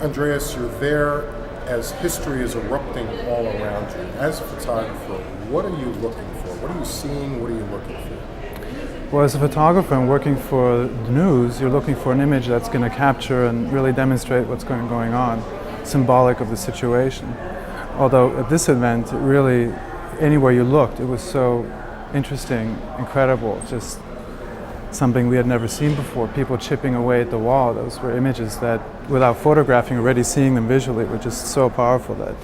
Andreas, you're there as history is erupting all around you. As a photographer, what are you looking for? What are you seeing? What are you looking for? Well, as a photographer and working for the news, you're looking for an image that's going to capture and really demonstrate what's going on, symbolic of the situation. Although at this event, really, anywhere you looked, it was so interesting, incredible, just something we had never seen before. People chipping away at the wall. Those were images that, without photographing, already seeing them visually, were just so powerful that...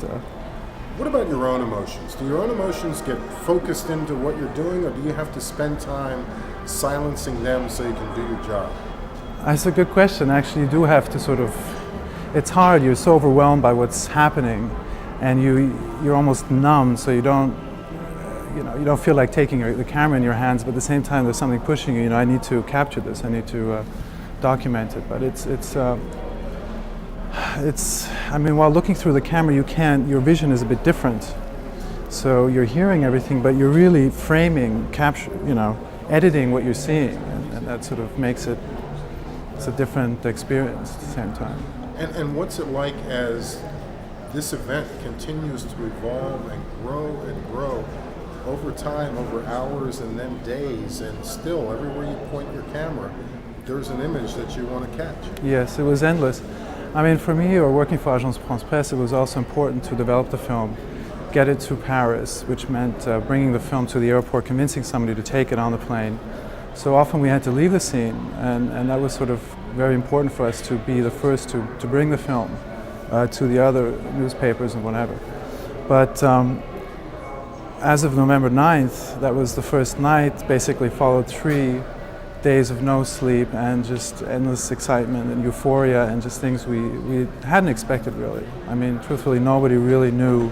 What about your own emotions? Do your own emotions get focused into what you're doing, or do you have to spend time silencing them so you can do your job? That's a good question. Actually, you do have to sort of... It's hard. You're so overwhelmed by what's happening, and you're almost numb, so you don't feel like taking the camera in your hands, but at the same time there's something pushing you. I need to capture this, I need to document it. But I mean, while looking through the camera, your vision is a bit different. So you're hearing everything, but you're really framing, editing what you're seeing, and that sort of makes it's a different experience at the same time. And what's it like as this event continues to evolve and grow over time, over hours and then days, and still everywhere you point your camera, there's an image that you want to catch? Yes, it was endless. I mean, for me, or working for Agence France-Presse, it was also important to develop the film, get it to Paris, which meant bringing the film to the airport, convincing somebody to take it on the plane. So often we had to leave the scene, and that was sort of very important for us to be the first to bring the film to the other newspapers and whatever. But as of November 9th, that was the first night, basically followed 3 days of no sleep and just endless excitement and euphoria and just things we hadn't expected, really. I mean, truthfully, nobody really knew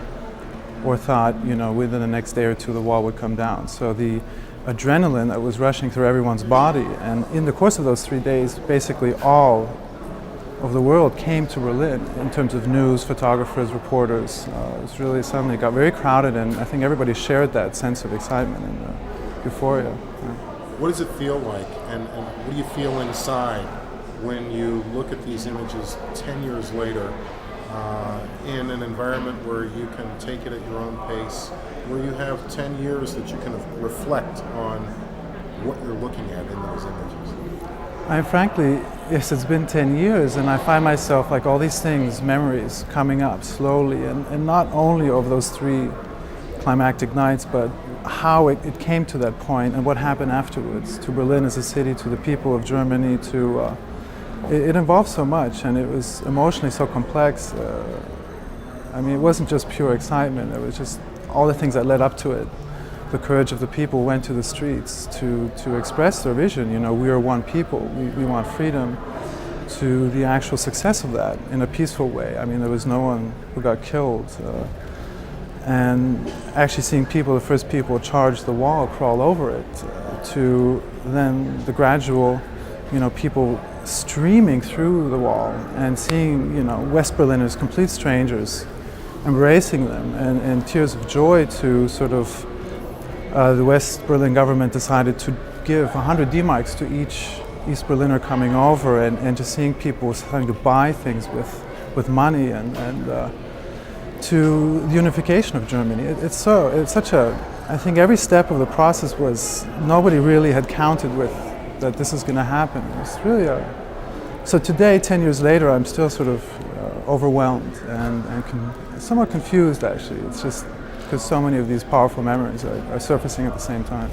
or thought, within the next day or two the wall would come down. So the adrenaline that was rushing through everyone's body, and in the course of those 3 days, basically all of the world came to Berlin in terms of news, photographers, reporters. It was really suddenly got very crowded, and I think everybody shared that sense of excitement and euphoria. What does it feel like, and what do you feel inside when you look at these images 10 years later in an environment where you can take it at your own pace, where you have 10 years that you can reflect on what you're looking at in those images? Frankly, yes, it's been 10 years, and I find myself, like all these things, memories coming up slowly, and not only over those 3 climactic nights, but how it came to that point and what happened afterwards, to Berlin as a city, to the people of Germany, to it involved so much, and it was emotionally so complex. I mean, it wasn't just pure excitement, it was just all the things that led up to it. The courage of the people who went to the streets to express their vision. We are one people, we want freedom, to the actual success of that in a peaceful way. I mean, there was no one who got killed. And actually seeing the first people charge the wall, crawl over it, to then the gradual, people streaming through the wall, and seeing, West Berliners, complete strangers, embracing them, and tears of joy to sort of, the West Berlin government decided to give 100 D-marks to each East Berliner coming over, and just seeing people starting to buy things with money, and to the unification of Germany. It's such a, I think every step of the process was, nobody really had counted with that this is going to happen. It's really so today, 10 years later, I'm still sort of overwhelmed and somewhat confused, actually. It's just because so many of these powerful memories are surfacing at the same time.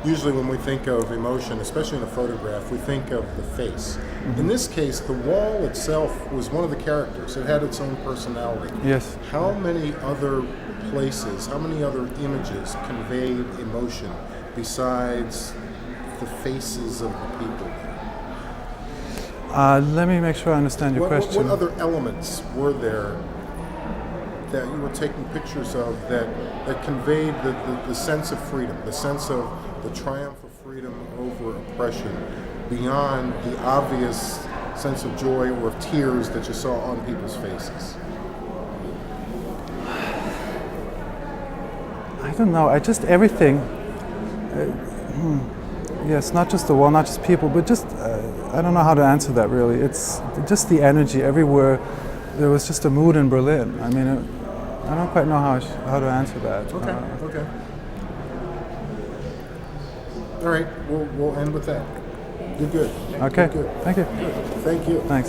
Usually when we think of emotion, especially in a photograph, we think of the face. Mm-hmm. In this case, the wall itself was one of the characters. It had its own personality. Yes. How many other places, how many other images conveyed emotion besides the faces of the people? Let me make sure I understand your question. What other elements were there that you were taking pictures of that conveyed the sense of freedom, the sense of the triumph of freedom over oppression, beyond the obvious sense of joy or of tears that you saw on people's faces? I don't know, everything. Yes, not just the wall, not just people, but just I don't know how to answer that really. It's just the energy everywhere. There was just a mood in Berlin. I mean, I don't quite know how to answer that. Okay. Okay. All right. We'll end with that. You're good. Okay. You're good. Thank you. Thank you. Thanks.